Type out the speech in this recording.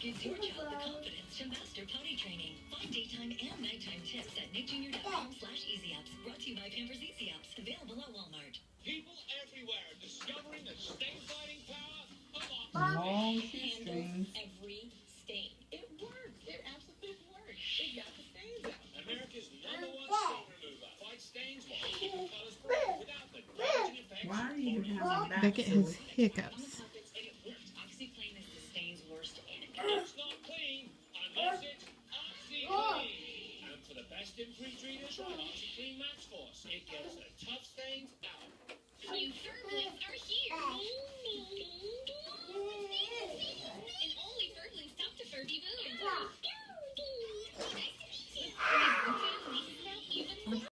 gives your child the confidence to master potty training. Find daytime and nighttime tips at nickjr.com/easyups. Brought to you by Pampers Easy Ups. Available at Walmart. People everywhere discovering the stain-fighting power of Long handles every stain. It works. It absolutely works. It got the stains out. America's #1 stain remover. Fight stains while keeping colors bright without the damaging effects. Why are you having that? Beckett has hiccups. And it works. OxyClean is the stain's worst enemy. It's not clean unless it's OxyClean. And for the best in pre-treaters, try OxyClean Max Force. It gets the tough stains out. You firm